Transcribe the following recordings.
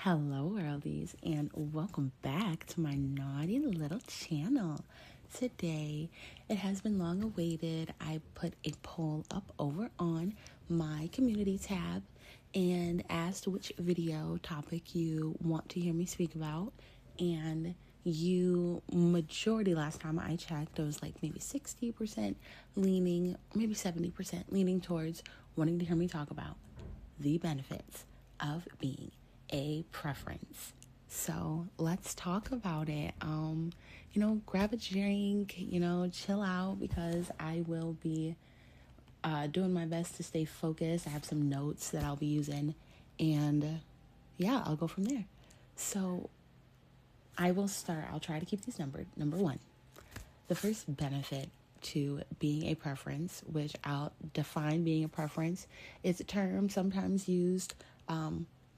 Hello, worldies, and welcome back to my naughty little channel. Today, it has been long awaited. I put a poll up over on my community tab and asked which video topic you want to hear me speak about. And you, majority last time I checked, it was like maybe 60% leaning, maybe 70% leaning towards wanting to hear me talk about the benefits of being a preference. So let's talk about it. Grab a drink, chill out because I will be doing my best to stay focused. I have some notes that I'll be using, and I'll go from there. So I will start. I'll try to keep these numbered. Number one, the first benefit to being a preference, which I'll define being a preference, is a term sometimes used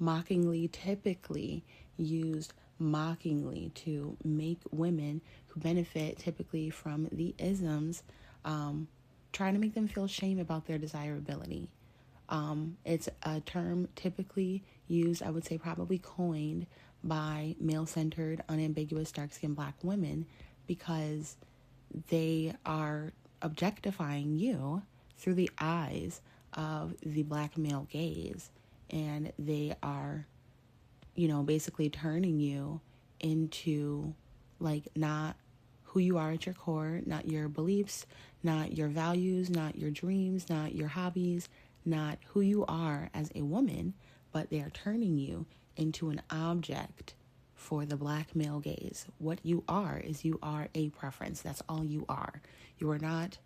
mockingly, typically used mockingly to make women who benefit typically from the isms, trying to make them feel shame about their desirability. It's a term typically used, I would say probably coined by male-centered, unambiguous, dark-skinned Black women because they are objectifying you through the eyes of the Black male gaze. And they are, basically turning you into, not who you are at your core, not your beliefs, not your values, not your dreams, not your hobbies, not who you are as a woman, but they are turning you into an object for the Black male gaze. What you are is you are a preference. That's all you are. You are not,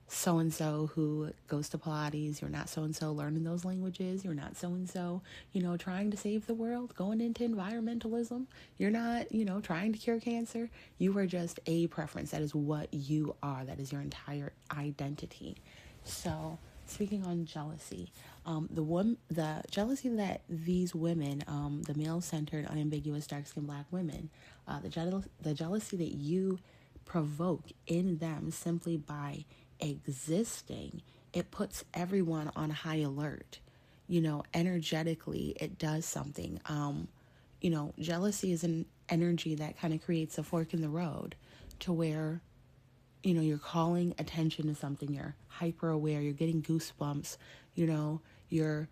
so-and-so who goes to Pilates. You're not so-and-so learning those languages. You're not so-and-so, trying to save the world, going into environmentalism. You're not, trying to cure cancer. You are just a preference. That is what you are. That is your entire identity. So speaking on jealousy, the jealousy that these women, the male-centered, unambiguous, dark-skinned Black women, the jealousy that you provoke in them simply by existing, it puts everyone on high alert. Energetically, it does something. Jealousy is an energy that kind of creates a fork in the road to where, you're calling attention to something, you're hyper aware, you're getting goosebumps, you're,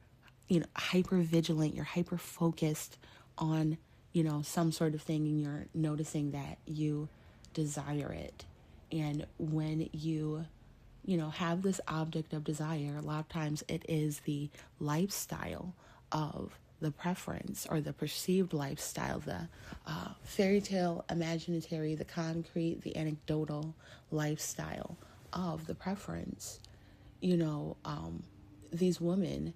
hyper vigilant, you're hyper focused on, some sort of thing, and you're noticing that you desire it. And when you have this object of desire, a lot of times it is the lifestyle of the preference or the perceived lifestyle, the fairy tale, imaginary, the concrete, the anecdotal lifestyle of the preference. These women,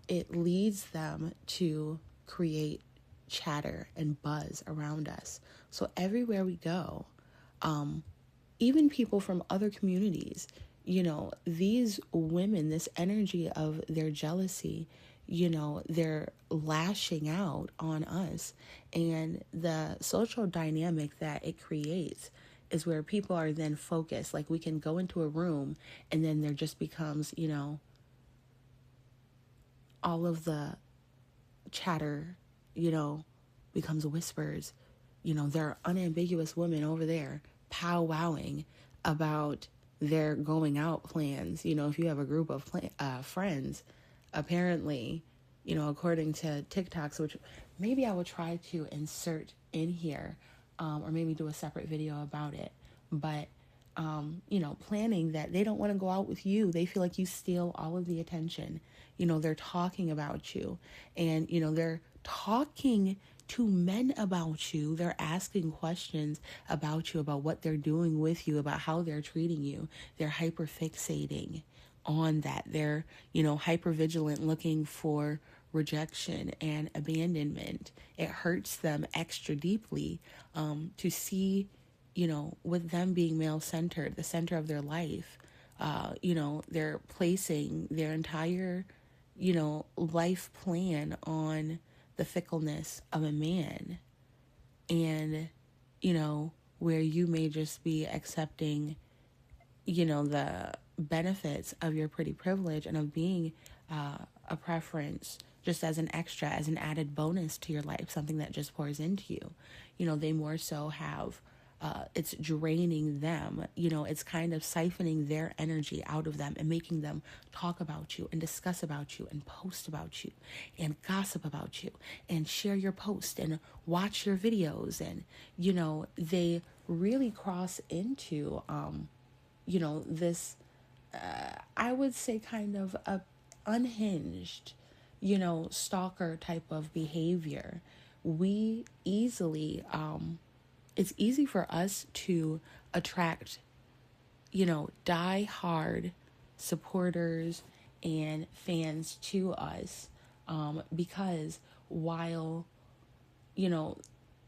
it leads them to create chatter and buzz around us. So everywhere we go, even people from other communities, these women, this energy of their jealousy, they're lashing out on us. And the social dynamic that it creates is where people are then focused. Like we can go into a room and then there just becomes, all of the chatter, becomes whispers. There are unambiguous women over there powwowing about their going out plans. If you have a group of friends, apparently, according to TikToks, which maybe I will try to insert in here, or maybe do a separate video about it. But, planning that they don't want to go out with you. They feel like you steal all of the attention. They're talking about you, and, they're talking to men about you. They're asking questions about you, about what they're doing with you, about how they're treating you. They're hyper fixating on that. They're, hyper vigilant, looking for rejection and abandonment. It hurts them extra deeply to see, with them being male-centered, the center of their life, they're placing their entire, life plan on the fickleness of a man. And, where you may just be accepting, the benefits of your pretty privilege and of being a preference just as an extra, as an added bonus to your life, something that just pours into you. They more so have, it's draining them. It's kind of siphoning their energy out of them and making them talk about you and discuss about you and post about you and gossip about you and share your post and watch your videos. And, they really cross into, this, I would say kind of a unhinged, stalker type of behavior. We easily, it's easy for us to attract, die hard supporters and fans to us, because while,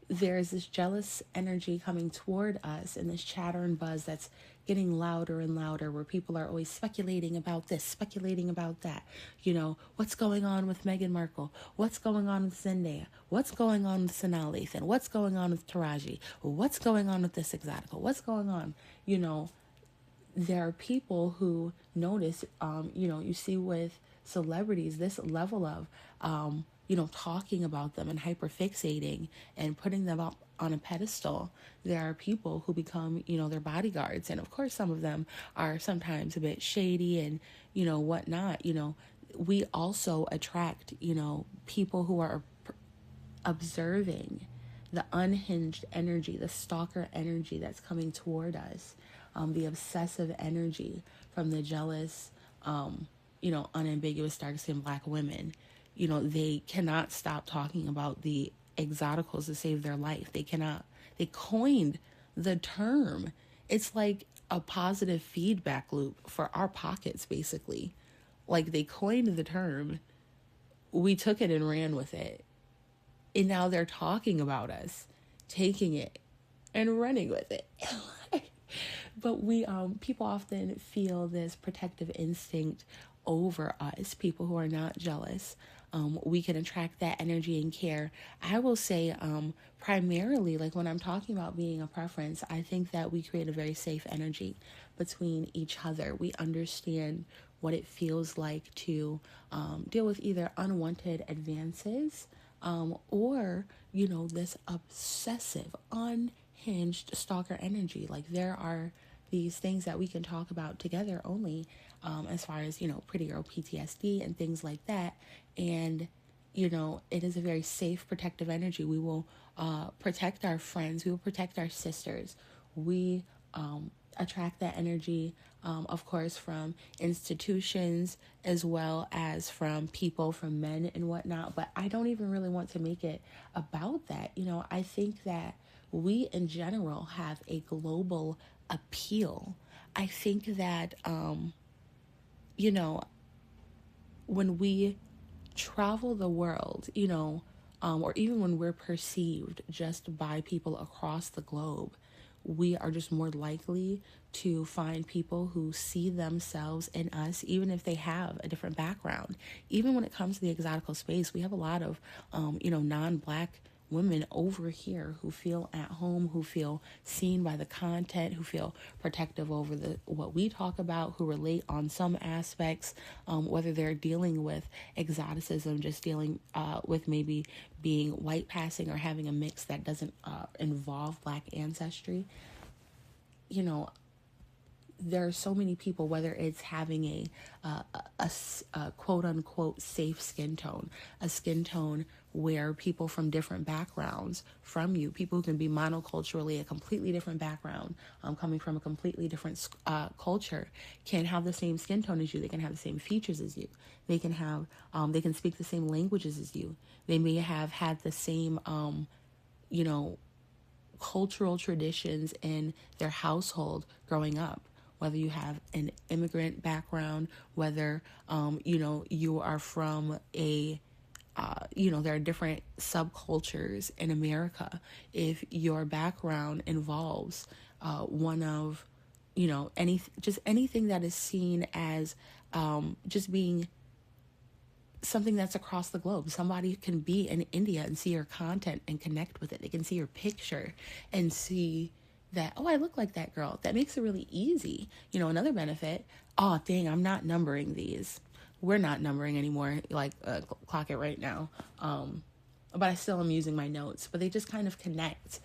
there's this jealous energy coming toward us and this chatter and buzz that's getting louder and louder, where people are always speculating about this, speculating about that. What's going on with Meghan Markle? What's going on with Zendaya? What's going on with Sanaa Lathan? What's going on with Taraji? What's going on with this exotical? What's going on? There are people who notice, you see with celebrities, this level of, talking about them and hyperfixating and putting them up on a pedestal. There are people who become, their bodyguards. And of course, some of them are sometimes a bit shady and, whatnot. We also attract, people who are observing the unhinged energy, the stalker energy that's coming toward us, the obsessive energy from the jealous, unambiguous dark-skinned Black women. They cannot stop talking about the exoticals to save their life. They coined the term. It's like a positive feedback loop for our pockets, basically. Like, they coined the term, we took it and ran with it. And now they're talking about us, taking it and running with it. But people often feel this protective instinct over us, people who are not jealous. We can attract that energy and care. I will say, primarily, like when I'm talking about being a preference, I think that we create a very safe energy between each other. We understand what it feels like to deal with either unwanted advances, or, this obsessive, unhinged stalker energy. Like, there are these things that we can talk about together only, as far as, pretty girl PTSD and things like that. And, it is a very safe, protective energy. We will protect our friends. We will protect our sisters. We attract that energy, of course, from institutions as well as from people, from men and whatnot. But I don't even really want to make it about that. I think that we in general have a global appeal. I think that, when we travel the world, or even when we're perceived just by people across the globe, we are just more likely to find people who see themselves in us, even if they have a different background. Even when it comes to the exotical space, we have a lot of, non-Black women over here who feel at home, who feel seen by the content, who feel protective over what we talk about, who relate on some aspects, whether they're dealing with exoticism, just dealing with maybe being white passing or having a mix that doesn't involve Black ancestry. There are so many people, whether it's having a quote unquote safe skin tone, a skin tone where people from different backgrounds from you, people who can be monoculturally a completely different background, coming from a completely different culture, can have the same skin tone as you. They can have the same features as you. They can have, they can speak the same languages as you. They may have had the same, cultural traditions in their household growing up. Whether you have an immigrant background, whether, you are from there are different subcultures in America. If your background involves one of, anything that is seen as just being something that's across the globe. Somebody can be in India and see your content and connect with it. They can see your picture and see that, oh, I look like that girl. That makes it really easy. Another benefit, oh, dang, I'm not numbering these. we're not numbering anymore, like clock it right now. But I still am using my notes, but they just kind of connect.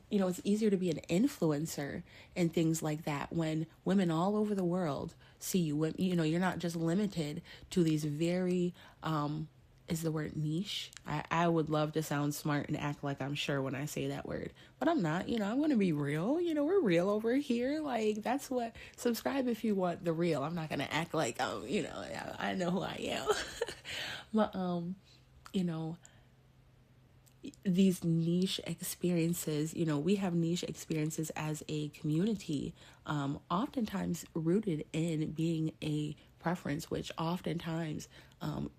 It's easier to be an influencer and things like that when women all over the world see you. You're not just limited to these very, is the word niche? I would love to sound smart and act like I'm sure when I say that word, but I'm not. I'm going to be real. We're real over here. Like, that's what, subscribe if you want the real. I'm not going to act like, I know who I am. But, these niche experiences, we have niche experiences as a community, oftentimes rooted in being a preference, which oftentimes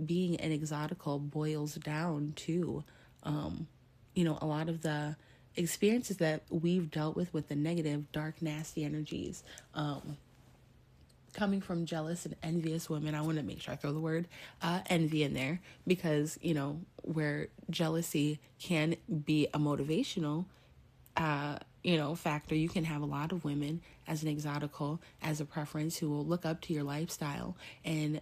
being an exotical boils down to, a lot of the experiences that we've dealt with the negative, dark, nasty energies, coming from jealous and envious women. I want to make sure I throw the word envy in there because, where jealousy can be a motivational, factor, you can have a lot of women as an exotical, as a preference, who will look up to your lifestyle and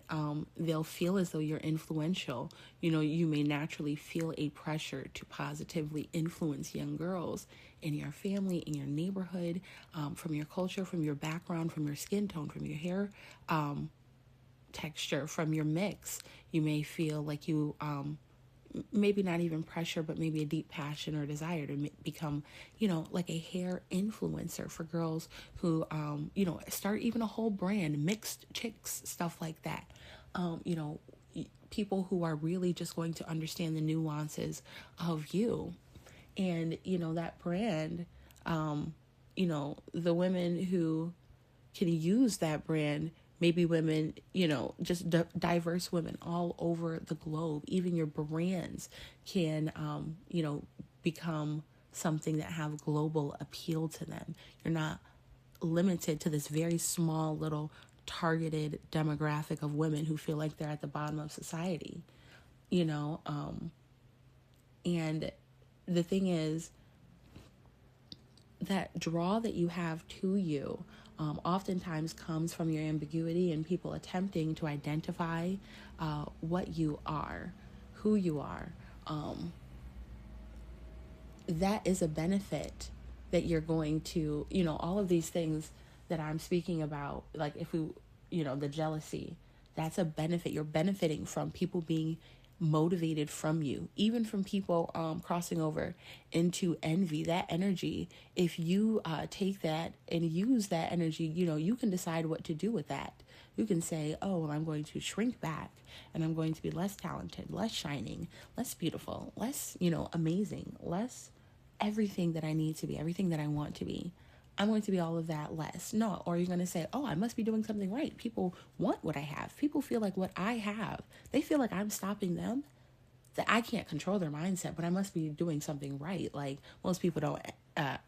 they'll feel as though you're influential. You may naturally feel a pressure to positively influence young girls in your family, in your neighborhood, from your culture, from your background, from your skin tone, from your hair texture, from your mix. You may feel like you maybe not even pressure, but maybe a deep passion or desire to become, like a hair influencer for girls who, start even a whole brand, mixed chicks, stuff like that. People who are really just going to understand the nuances of you. And, that brand, the women who can use that brand, maybe women, just diverse women all over the globe. Even your brands can, become something that have global appeal to them. You're not limited to this very small little targeted demographic of women who feel like they're at the bottom of society, and the thing is, that draw that you have to you oftentimes comes from your ambiguity and people attempting to identify what you are, who you are. That is a benefit that you're going to, all of these things that I'm speaking about, like if we, the jealousy, that's a benefit. You're benefiting from people being motivated from you, even from people crossing over into envy. That energy, if you take that and use that energy, you can decide what to do with that. You can say, oh, well, I'm going to shrink back and I'm going to be less talented, less shining, less beautiful, less, amazing, less everything that I need to be, everything that I want to be. I'm going to be all of that less. No, or you're going to say, oh, I must be doing something right. People want what I have. People feel like what I have, they feel like I'm stopping them. That I can't control their mindset, but I must be doing something right. Like most people don't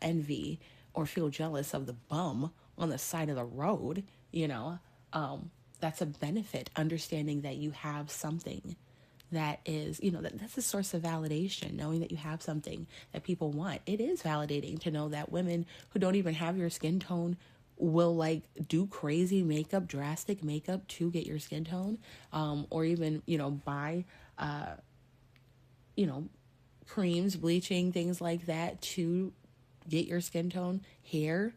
envy or feel jealous of the bum on the side of the road, that's a benefit, understanding that you have something that is, that's a source of validation, knowing that you have something that people want. It is validating to know that women who don't even have your skin tone will like do crazy makeup, drastic makeup to get your skin tone, or even, buy, creams, bleaching, things like that to get your skin tone, hair,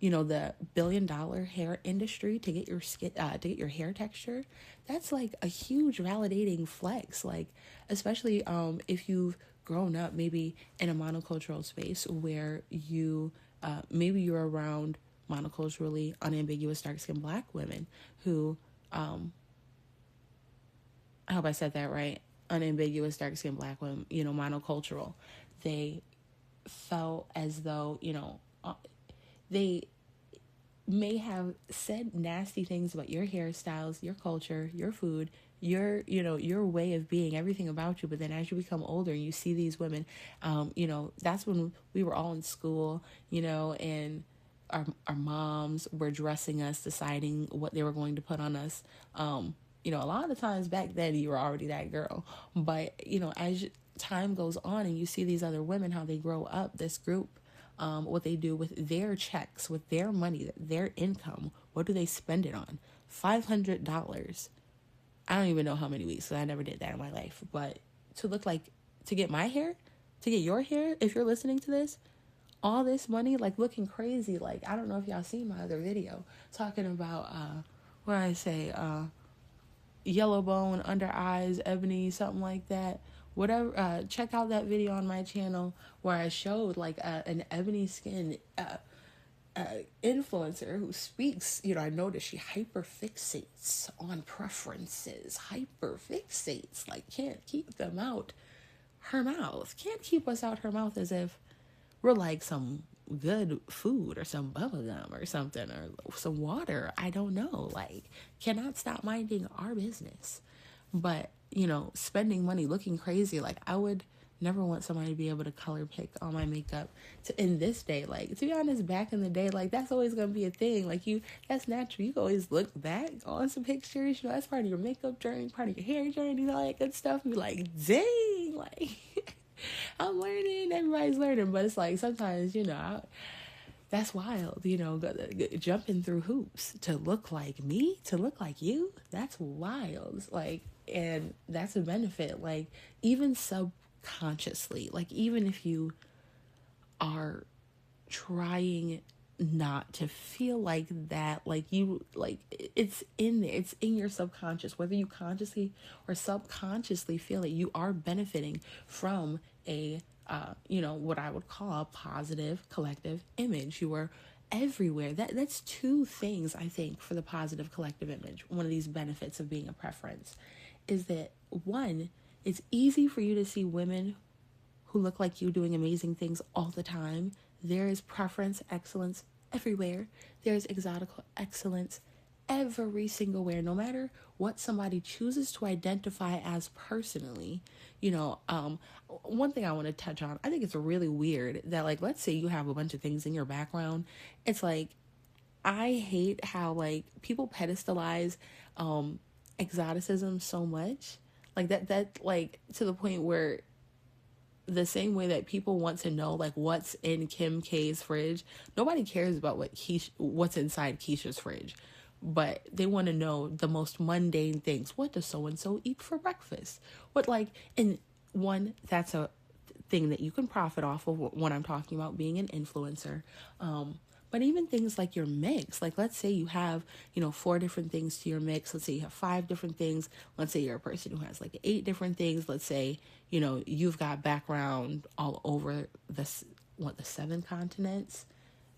the $1 billion hair industry to get your skin, to get your hair texture. That's like a huge validating flex. Like, especially, if you've grown up maybe in a monocultural space where you, maybe you're around monoculturally unambiguous dark-skinned Black women who, I hope I said that right, unambiguous dark-skinned Black women, monocultural. They felt as though, they may have said nasty things about your hairstyles, your culture, your food, your way of being, everything about you. But then as you become older and you see these women, that's when we were all in school, and our moms were dressing us, deciding what they were going to put on us. A lot of the times back then you were already that girl. But, as time goes on and you see these other women, how they grow up, this group, what they do with their checks, with their money, their income, what do they spend it on? $500 I don't even know how many weeks, so I never did that in my life. But to look like, to get my hair, to get your hair, if you're listening to this, all this money, like looking crazy. Like, I don't know if y'all seen my other video talking about, what I say, yellow bone, under eyes, ebony, something like that. Whatever, check out that video on my channel where I showed like an ebony skin influencer who speaks. I noticed she hyperfixates on preferences, hyperfixates, like can't keep them out her mouth, can't keep us out her mouth, as if we're like some good food or some bubble gum or something, or some water. I don't know. Like, cannot stop minding our business. But, spending money looking crazy. Like, I would never want somebody to be able to color pick all my makeup in this day. Like, to be honest, back in the day, like, that's always going to be a thing. Like, that's natural. You can always look back on some pictures. That's part of your makeup journey, part of your hair journey, all that good stuff. And be like, dang, like, I'm learning. Everybody's learning. But it's like, sometimes, that's wild, jumping through hoops to look like me, to look like you. That's wild. Like, and that's a benefit. Like, even subconsciously, like, even if you are trying not to feel like that, like it's in there, it's in your subconscious, whether you consciously or subconsciously feel it, you are benefiting from a what I would call a positive collective image. You are everywhere. That's two things, I think, for the positive collective image. One of these benefits of being a preference is that, one, it's easy for you to see women who look like you doing amazing things all the time. There is preference excellence everywhere. There's exotical excellence every single where, no matter what somebody chooses to identify as personally. One thing I want to touch on, I think it's really weird that, like, let's say you have a bunch of things in your background. It's like, I hate how, like, people pedestalize exoticism so much, like that like, to the point where, the same way that people want to know, like, what's in Kim K's fridge, nobody cares about what's inside Keisha's fridge, but they want to know the most mundane things. What does so and so eat for breakfast? What, like, and one, that's a thing that you can profit off of when I'm talking about being an influencer. But even things like your mix, like, let's say you have, 4 different things to your mix. Let's say you have 5 different things. Let's say you're a person who has like 8 different things. Let's say, you've got background all over the 7 continents.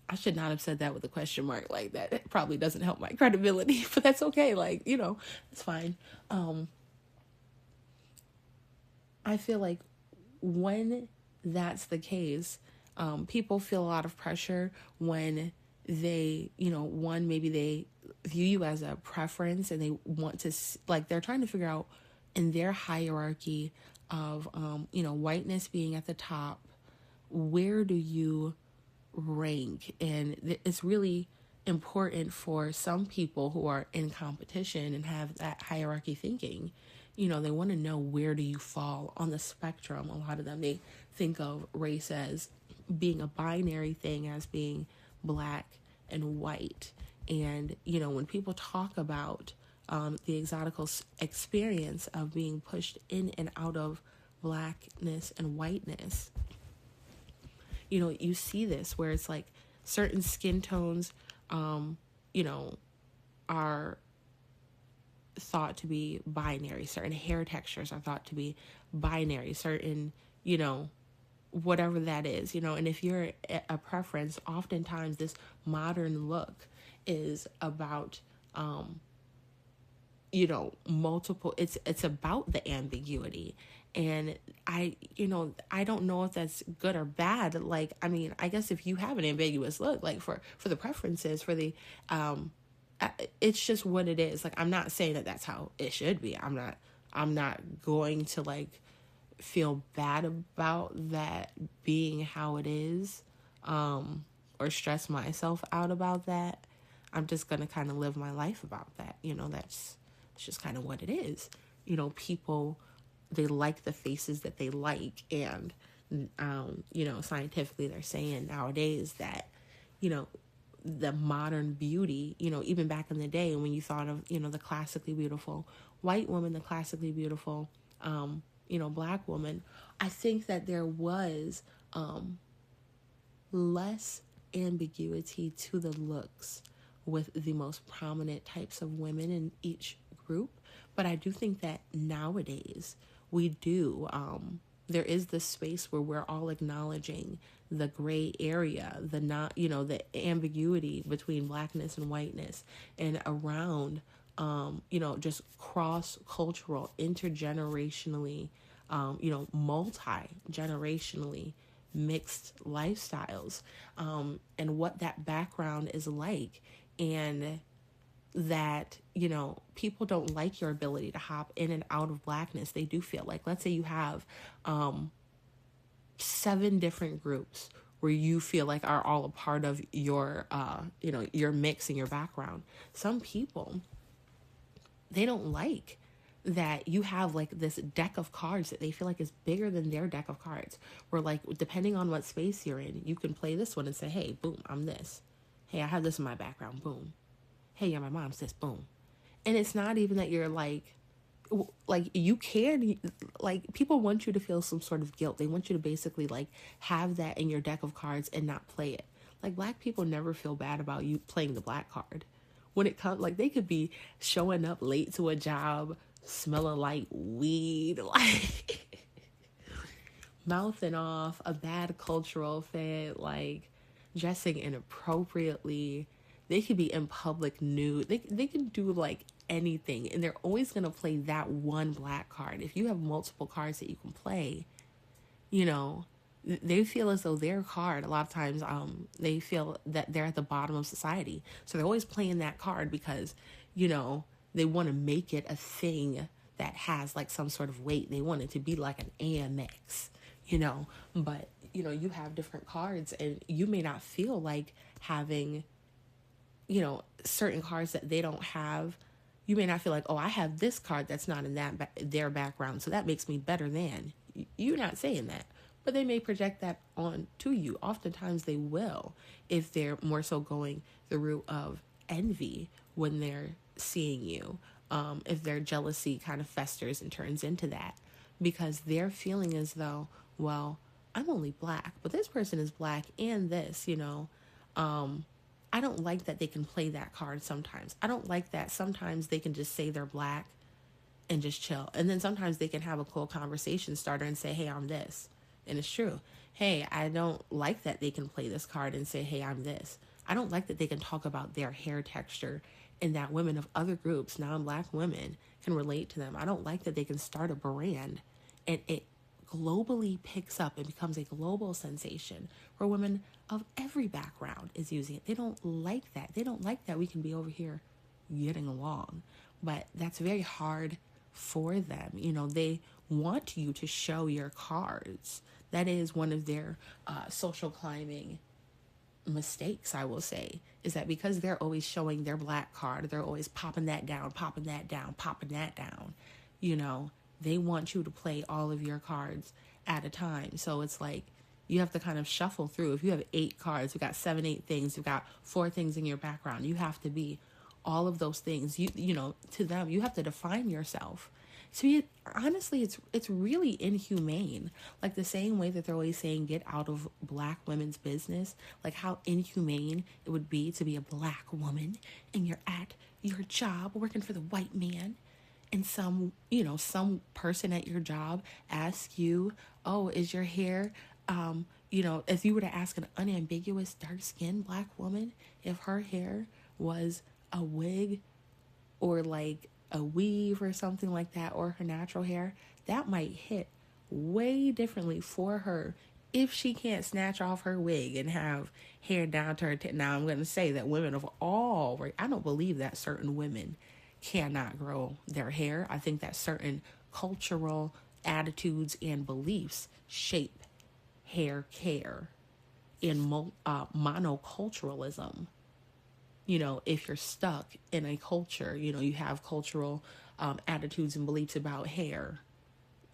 I should not have said that with a question mark like that. It probably doesn't help my credibility, but that's okay. Like, it's fine. I feel like when that's the case, people feel a lot of pressure when they, one, maybe they view you as a preference, and they want to, like, they're trying to figure out in their hierarchy of, whiteness being at the top, where do you rank? And it's really important for some people who are in competition and have that hierarchy thinking. They want to know, where do you fall on the spectrum? A lot of them, they think of race as being a binary thing, as being black and white. And, when people talk about the exotical experience of being pushed in and out of blackness and whiteness, you see this where it's like certain skin tones, are thought to be binary. Certain hair textures are thought to be binary. Certain, whatever that is, and if you're a preference, oftentimes this modern look is about, multiple, it's about the ambiguity. And I don't know if that's good or bad. Like, I mean, I guess if you have an ambiguous look, like for the preferences, for the, it's just what it is. Like, I'm not saying that that's how it should be. I'm not going to, like, feel bad about that being how it is, or stress myself out about that. I'm just going to kind of live my life about that. It's just kind of what it is. People, they like the faces that they like. And, scientifically they're saying nowadays that, the modern beauty, even back in the day when you thought of, the classically beautiful white woman, the classically beautiful, black woman, I think that there was less ambiguity to the looks with the most prominent types of women in each group. But I do think that nowadays we do, there is this space where we're all acknowledging the gray area, the not, the ambiguity between blackness and whiteness, and around, just cross-cultural, intergenerationally, multi-generationally mixed lifestyles, and what that background is like. And that, people don't like your ability to hop in and out of blackness. They do feel like, let's say you have 7 different groups where you feel like are all a part of your, your mix and your background. Some people, they don't like that you have like this deck of cards that they feel like is bigger than their deck of cards, where like, depending on what space you're in, you can play this one and say, hey, boom, I'm this. Hey, I have this in my background, boom. Hey, yeah, my mom's this, boom. And it's not even that you're like you can, like, people want you to feel some sort of guilt. They want you to basically like have that in your deck of cards and not play it. Like, black people never feel bad about you playing the black card. When it comes, like, they could be showing up late to a job, smelling like weed, like mouthing off, a bad cultural fit, like dressing inappropriately. They could be in public nude. They can do like anything, and they're always going to play that one black card. If you have multiple cards that you can play, they feel as though their card, a lot of times, they feel that they're at the bottom of society. So they're always playing that card because, they want to make it a thing that has like some sort of weight. They want it to be like an AMX, but, you have different cards, and you may not feel like having, certain cards that they don't have. You may not feel like, oh, I have this card that's not in their background, so that makes me better than. You're not saying that. But they may project that on to you. Oftentimes they will, if they're more so going the route of envy when they're seeing you. If their jealousy kind of festers and turns into that, because they're feeling as though, well, I'm only black, but this person is black and this, I don't like that they can play that card sometimes. I don't like that sometimes they can just say they're black and just chill. And then sometimes they can have a cool conversation starter and say, hey, I'm this. And it's true. Hey, I don't like that they can play this card and say, hey, I'm this. I don't like that they can talk about their hair texture and that women of other groups, non-black women, can relate to them. I don't like that they can start a brand and it globally picks up and becomes a global sensation where women of every background is using it. They don't like that. They don't like that we can be over here getting along. But that's very hard for them. They want you to show your cards. That is one of their social climbing mistakes, I will say, is that because they're always showing their black card, they're always popping that down, popping that down, popping that down, they want you to play all of your cards at a time. So it's like you have to kind of shuffle through. If you have 8 cards, you've got 7, 8 things, you've got 4 things in your background, you have to be all of those things. To them, you have to define yourself. So honestly, it's really inhumane. Like the same way that they're always saying, get out of black women's business. Like how inhumane it would be to be a black woman and you're at your job working for the white man, and some person at your job asks you, oh, is your hair, if you were to ask an unambiguous dark-skinned black woman if her hair was a wig or like a weave or something like that, or her natural hair, that might hit way differently for her if she can't snatch off her wig and have hair down to her now, I'm going to say that women of all, I don't believe that certain women cannot grow their hair. I think that certain cultural attitudes and beliefs shape hair care in monoculturalism. If you're stuck in a culture, you have cultural attitudes and beliefs about hair,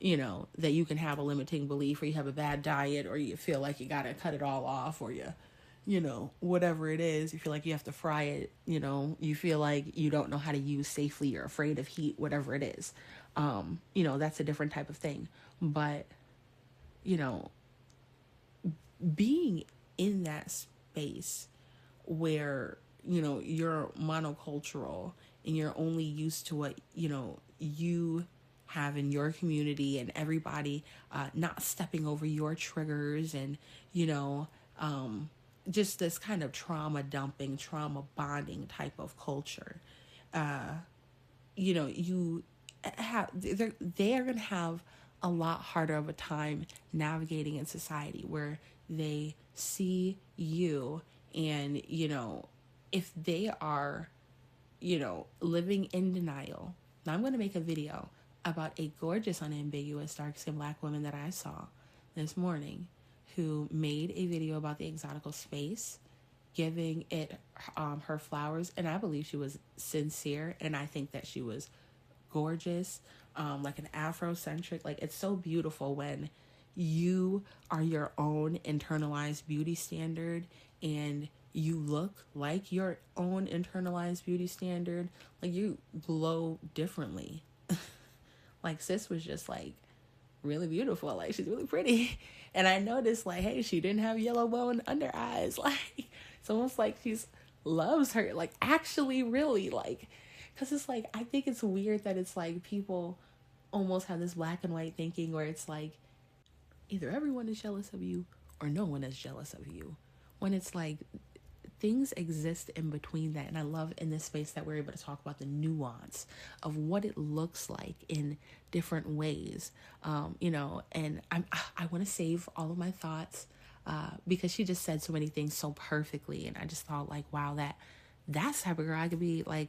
that you can have a limiting belief, or you have a bad diet, or you feel like you got to cut it all off, or you whatever it is, you feel like you have to fry it, you feel like you don't know how to use safely, you're afraid of heat, whatever it is. That's a different type of thing. But, you know, being in that space where, you're monocultural and you're only used to what, you have in your community, and everybody not stepping over your triggers, and, just this kind of trauma dumping, trauma bonding type of culture. You have, they are going to have a lot harder of a time navigating in society where they see you, and, if they are, living in denial. Now I'm going to make a video about a gorgeous, unambiguous, dark-skinned Black woman that I saw this morning, who made a video about the exotical space, giving it her flowers. And I believe she was sincere, and I think that she was gorgeous, like an Afrocentric. Like, it's so beautiful when you are your own internalized beauty standard, and you look like your own internalized beauty standard. Like, you glow differently. Like, sis was just like really beautiful. Like, she's really pretty. And I noticed, like, hey, she didn't have yellow bone under eyes. Like, it's almost like she's loves her, like, actually, really, like, because it's like, I think it's weird that it's like people almost have this black and white thinking where it's like either everyone is jealous of you or no one is jealous of you, when it's like things exist in between that. And I love in this space that we're able to talk about the nuance of what it looks like in different ways. And I want to save all of my thoughts because she just said so many things so perfectly. And I just thought, like, wow, that's the type of girl I could be, like,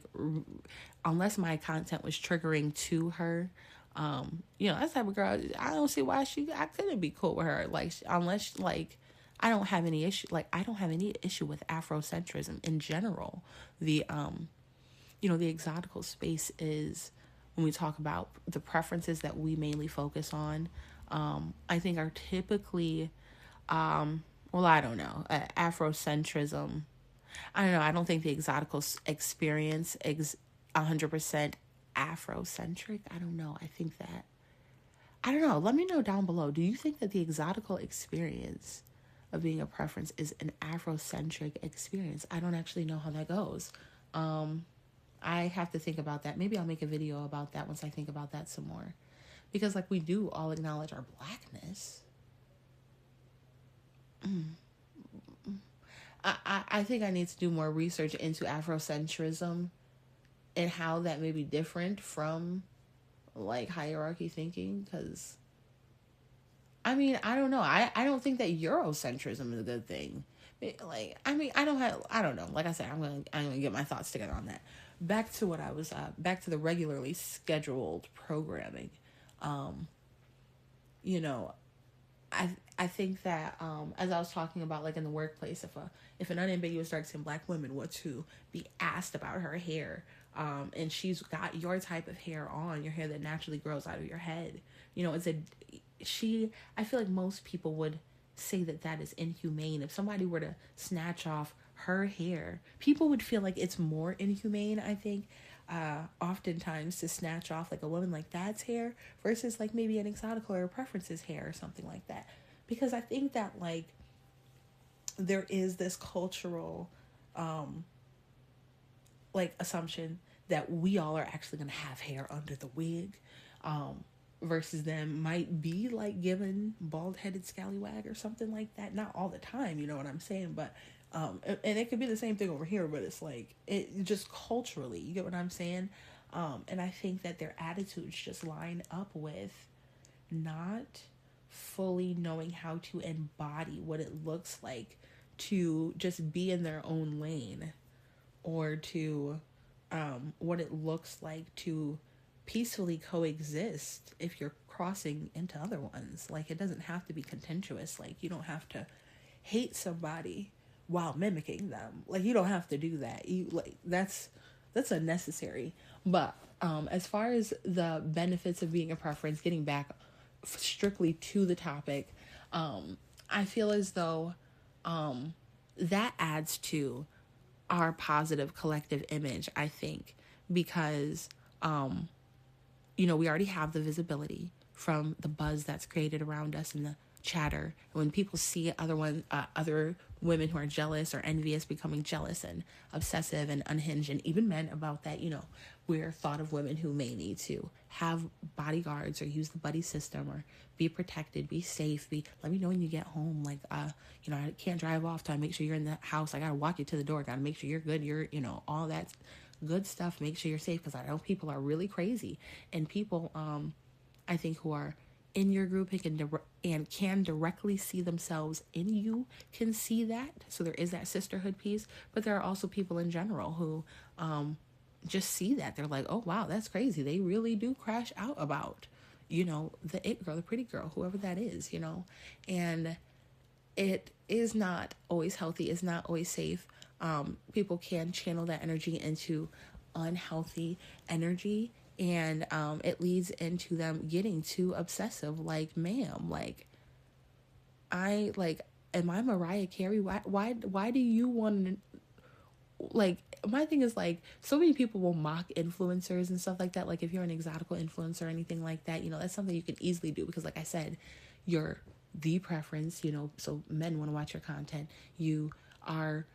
unless my content was triggering to her. That's the type of girl, I don't see why I couldn't be cool with her. Like, unless, like, I don't have any issue with Afrocentrism in general. The exotical space is, when we talk about the preferences that we mainly focus on, I think are typically, I don't know, Afrocentrism. I don't know. I don't think the exotical experience is 100% Afrocentric. I don't know. I don't know. Let me know down below. Do you think that the exotical experience of being a preference is an Afrocentric experience? I don't actually know how that goes. I have to think about that. Maybe I'll make a video about that once I think about that some more. Because, like, we do all acknowledge our blackness. I think I need to do more research into Afrocentrism and how that may be different from, like, hierarchy thinking. Because, I don't know. I don't think that Eurocentrism is a good thing. Like, I don't know. Like I said, I'm gonna get my thoughts together on that. Back to what I was, back to the regularly scheduled programming. I think that, as I was talking about, like, in the workplace, if an unambiguous dark-skinned Black woman were to be asked about her hair, and she's got your type of hair on, your hair that naturally grows out of your head, I feel like most people would say that is inhumane. If somebody were to snatch off her hair, people would feel like it's more inhumane, I think, oftentimes, to snatch off, like, a woman like that's hair versus, like, maybe an exotical or a preferences hair or something like that. Because I think that, like, there is this cultural, like, assumption that we all are actually going to have hair under the wig, versus them might be, like, given bald-headed scallywag or something like that. Not all the time, you know what I'm saying? But, and it could be the same thing over here, but it's like, it just culturally, you get what I'm saying? And I think that their attitudes just line up with not fully knowing how to embody what it looks like to just be in their own lane, or to, what it looks like to peacefully coexist if you're crossing into other ones. Like, it doesn't have to be contentious. Like, you don't have to hate somebody while mimicking them. Like, you don't have to do that. That's unnecessary. But as far as the benefits of being a preference, getting back strictly to the topic, I feel as though that adds to our positive collective image, I think, because we already have the visibility from the buzz that's created around us and the chatter. When people see other women who are jealous or envious becoming jealous and obsessive and unhinged, and even men about that, we're thought of women who may need to have bodyguards or use the buddy system or be protected, be safe, let me know when you get home. Like, I can't drive off till I make sure you're in the house. I got to walk you to the door. Got to make sure you're good. You're, all that good stuff. Make sure you're safe, because I know people are really crazy, and people, I think, who are in your group and can directly see themselves in you can see that. So there is that sisterhood piece, but there are also people in general who just see that. They're like, oh wow, that's crazy. They really do crash out about, the it girl, the pretty girl, whoever that is, and it is not always healthy. It's not always safe. People can channel that energy into unhealthy energy, and it leads into them getting too obsessive. Like, ma'am, like, am I Mariah Carey? Why do you want to, like, my thing is, like, so many people will mock influencers and stuff like that. Like, if you're an exotical influencer or anything like that, that's something you can easily do, because like I said, you're the preference, so men want to watch your content. You are,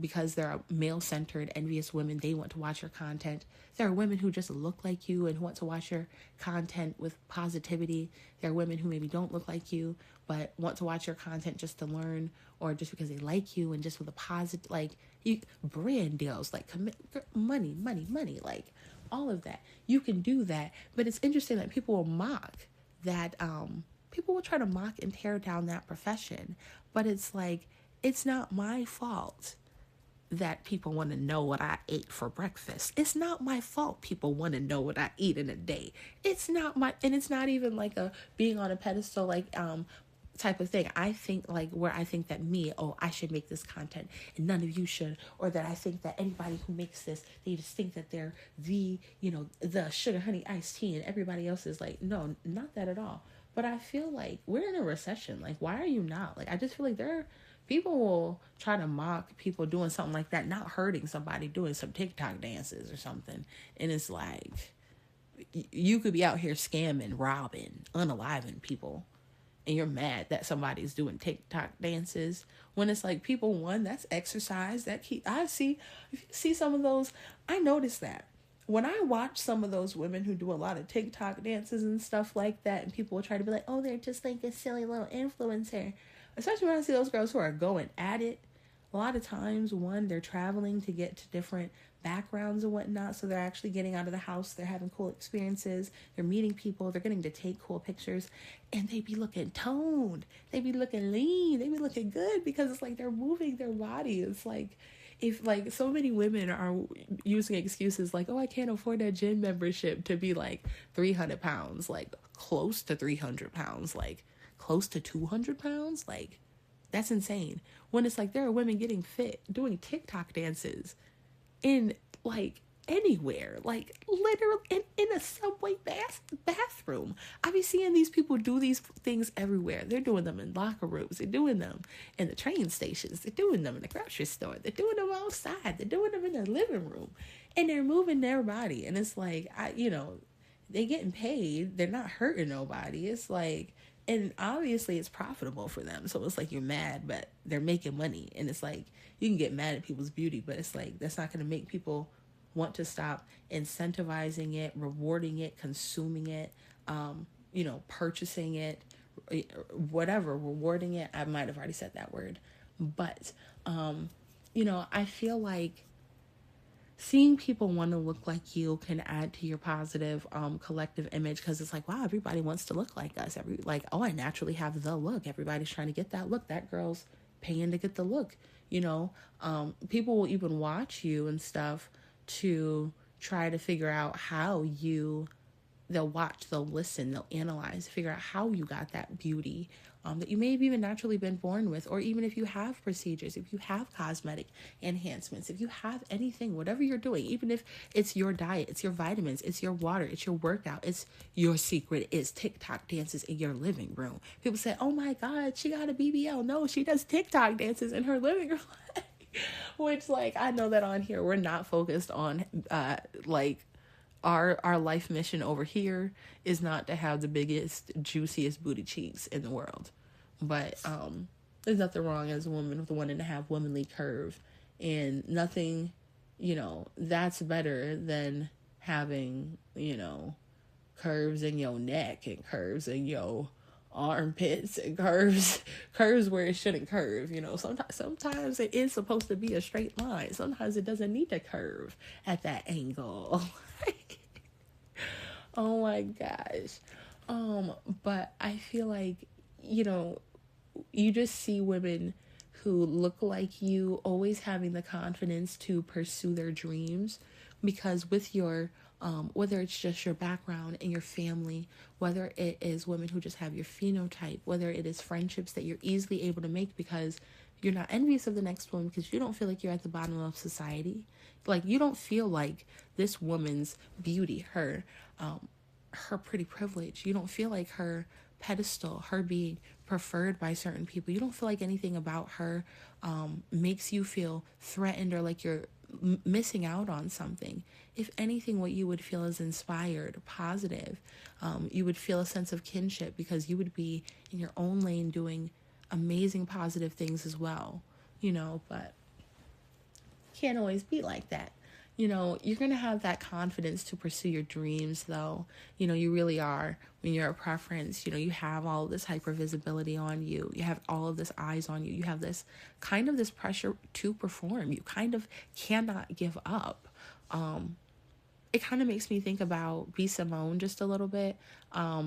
because there are male-centered, envious women, they want to watch your content. There are women who just look like you and want to watch your content with positivity. There are women who maybe don't look like you, but want to watch your content just to learn, or just because they like you, and just with a positive, like, brand deals, like money, like all of that. You can do that, but it's interesting that people will mock that. People will try to mock and tear down that profession, but it's like, it's not my fault that people want to know what I ate for breakfast. It's not my fault people want to know what I eat in a day. It's not and it's not even like a being on a pedestal, like, type of thing. I think, like, where I think that I should make this content and none of you should, or that I think that anybody who makes this, they just think that they're the sugar honey iced tea, and everybody else is like, no, not that at all. But I feel like we're in a recession. Like, why are you not? Like, I just feel like people will try to mock people doing something like that, not hurting somebody, doing some TikTok dances or something. And it's like, you could be out here scamming, robbing, unaliving people, and you're mad that somebody's doing TikTok dances, when it's like, people, one, that's exercise. If you see some of those, I noticed that. When I watch some of those women who do a lot of TikTok dances and stuff like that, and people will try to be like, oh, they're just like a silly little influencer. Especially when I see those girls who are going at it. A lot of times, one, they're traveling to get to different backgrounds and whatnot, so they're actually getting out of the house, they're having cool experiences, they're meeting people, they're getting to take cool pictures, and they be looking toned, they be looking lean, they be looking good, because it's like they're moving their body. It's like, if, like, so many women are using excuses like, oh, I can't afford that gym membership, to be like 300 pounds, like close to 300 pounds, like close to 200 pounds, like, that's insane. When it's like, there are women getting fit, doing TikTok dances in, like, anywhere, like literally in a subway bathroom. I be seeing these people do these things everywhere. They're doing them in locker rooms. They're doing them in the train stations. They're doing them in the grocery store. They're doing them outside. They're doing them in their living room, and they're moving their body. And it's like, they getting paid. They're not hurting nobody. It's like, and obviously it's profitable for them. So it's like, you're mad, but they're making money. And it's like, you can get mad at people's beauty, but it's like, that's not going to make people want to stop incentivizing it, rewarding it, consuming it, purchasing it, whatever, rewarding it. I might have already said that word, but, I feel like seeing people want to look like you can add to your positive collective image, because it's like, wow, everybody wants to look like us. I naturally have the look. Everybody's trying to get that look. That girl's paying to get the look. People will even watch you and stuff to try to figure out how you they'll watch, they'll listen, they'll analyze, figure out how you got that beauty that you may have even naturally been born with, or even if you have procedures, if you have cosmetic enhancements, if you have anything, whatever you're doing, even if it's your diet, it's your vitamins, it's your water, it's your workout, it's your secret is TikTok dances in your living room. People say, oh my God, she got a BBL. No, she does TikTok dances in her living room. Which, like, I know that on here, we're not focused on, like, our life mission over here is not to have the biggest, juiciest booty cheeks in the world. But there's nothing wrong as a woman with wanting to have womanly curve. And nothing, that's better than having, curves in your neck and curves in your armpits and curves where it shouldn't curve. Sometimes it is supposed to be a straight line. Sometimes it doesn't need to curve at that angle. Oh my gosh. But I feel like, you just see women who look like you always having the confidence to pursue their dreams, because with your whether it's just your background and your family, whether it is women who just have your phenotype, whether it is friendships that you're easily able to make because you're not envious of the next woman, because you don't feel like you're at the bottom of society. Like, you don't feel like this woman's beauty, her pretty privilege, you don't feel like her pedestal, her being preferred by certain people, you don't feel like anything about her makes you feel threatened or like you're missing out on something. If anything, what you would feel is inspired, positive. You would feel a sense of kinship because you would be in your own lane doing amazing positive things as well, but can't always be like that. You're going to have that confidence to pursue your dreams, though. You really are. When you're a preference, you have all of this hyper visibility on you. You have all of this eyes on you. You have this kind of this pressure to perform. You kind of cannot give up. It kind of makes me think about B. Simone just a little bit. I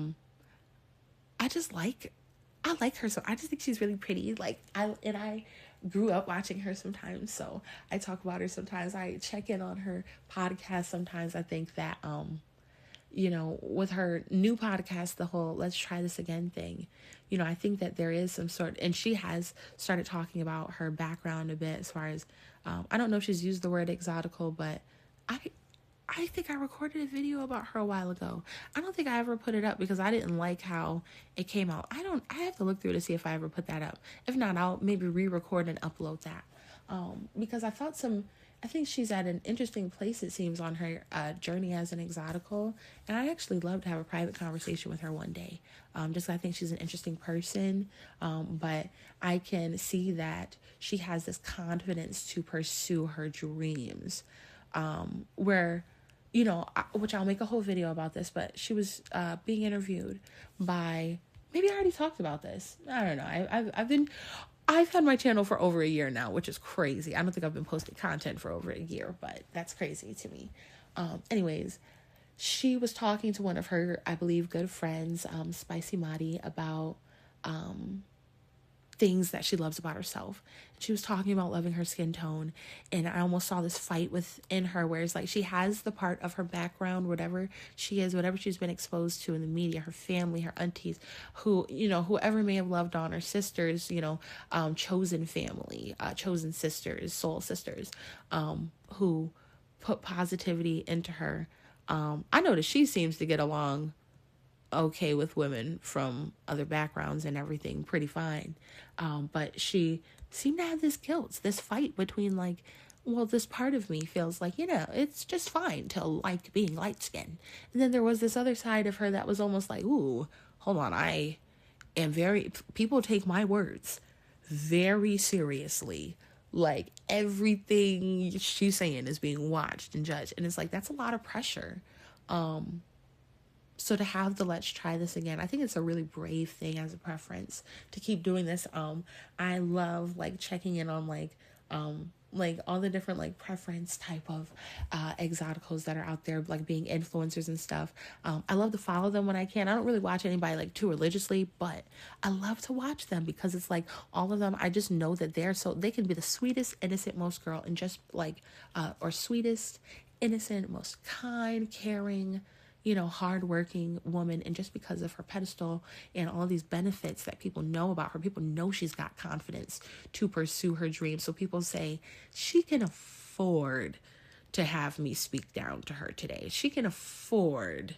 like her. So I just think she's really pretty. I grew up watching her sometimes, so I talk about her sometimes. I check in on her podcast sometimes. I think that, with her new podcast, the whole Let's Try This Again thing, I think that there is some sort, and she has started talking about her background a bit as far as, I don't know if she's used the word exotical, but I think I recorded a video about her a while ago. I don't think I ever put it up because I didn't like how it came out. I have to look through to see if I ever put that up. If not, I'll maybe re-record and upload that. Because I think she's at an interesting place, it seems, on her journey as an exotical. And I'd actually love to have a private conversation with her one day. Just 'cause I think she's an interesting person. But I can see that she has this confidence to pursue her dreams. Which I'll make a whole video about this, but she was being interviewed by, maybe I already talked about this. I don't know. I've had my channel for over a year now, which is crazy. I don't think I've been posting content for over a year, but that's crazy to me. Anyways, she was talking to one of her, I believe, good friends, Spicy Madi, about things that she loves about herself. She was talking about loving her skin tone, and I almost saw this fight within her where it's like she has the part of her background, whatever she is, whatever she's been exposed to in the media, her family, her aunties, who, whoever may have loved on her sisters, chosen family, chosen sisters, soul sisters, who put positivity into her. I noticed she seems to get along okay with women from other backgrounds and everything pretty fine. But she seemed to have this guilt, this fight between this part of me feels like, it's just fine to like being light skinned. And then there was this other side of her that was almost like, ooh, hold on. I am people take my words very seriously. Like, everything she's saying is being watched and judged. And it's like, that's a lot of pressure. So to have the Let's Try This Again, I think it's a really brave thing as a preference to keep doing this. I love checking in on all the different preference type of exoticals that are out there, being influencers and stuff. I love to follow them when I can. I don't really watch anybody too religiously, but I love to watch them because it's all of them, I just know that they can be the sweetest, innocent, most girl, and just or sweetest, innocent, most kind, caring, hardworking woman. And just because of her pedestal and all these benefits that people know about her, people know she's got confidence to pursue her dreams. So people say she can afford to have me speak down to her today. She can afford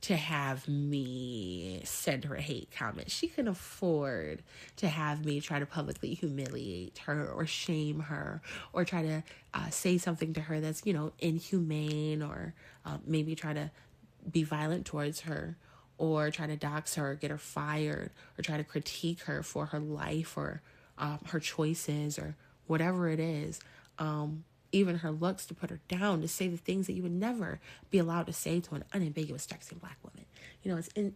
to have me send her a hate comment. She can afford to have me try to publicly humiliate her or shame her or try to say something to her that's, inhumane, or maybe try to be violent towards her, or try to dox her or get her fired, or try to critique her for her life or her choices or whatever it is. Even her looks, to put her down, to say the things that you would never be allowed to say to an unambiguous dark-skinned Black woman.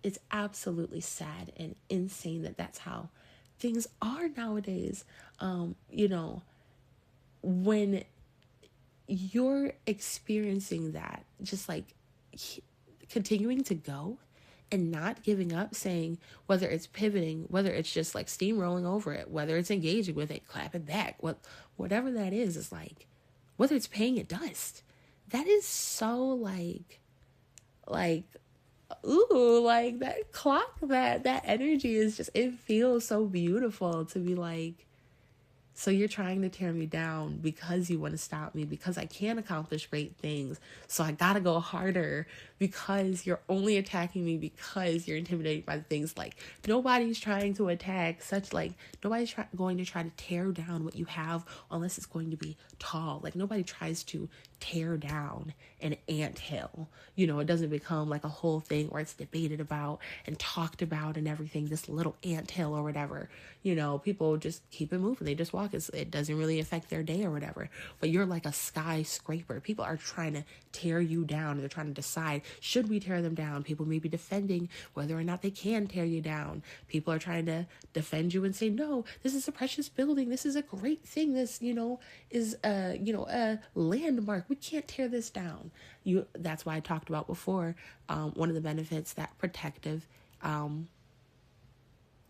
It's absolutely sad and insane that that's how things are nowadays. When you're experiencing that, just like continuing to go and not giving up, saying, whether it's pivoting, whether it's just like steamrolling over it, whether it's engaging with it, clapping back, whatever that is like, whether it's paying it dust. That is so like, ooh, like that clock, that energy is just, it feels so beautiful to be like, so you're trying to tear me down because you want to stop me, because I can't accomplish great things. So I got to go harder, because you're only attacking me because you're intimidated by the things. Like, nobody's trying to attack nobody's going to try to tear down what you have unless it's going to be tall. Like, nobody tries to tear down an anthill. It doesn't become like a whole thing where it's debated about and talked about and everything, this little anthill or whatever. People just keep it moving. They just walk. It doesn't really affect their day or whatever. But you're like a skyscraper. People are trying to tear you down. They're trying to decide, should we tear them down? People may be defending whether or not they can tear you down. People are trying to defend you and say, no, this is a precious building. This is a great thing. This, is a landmark. We can't tear this down. That's why I talked about before, one of the benefits, that protective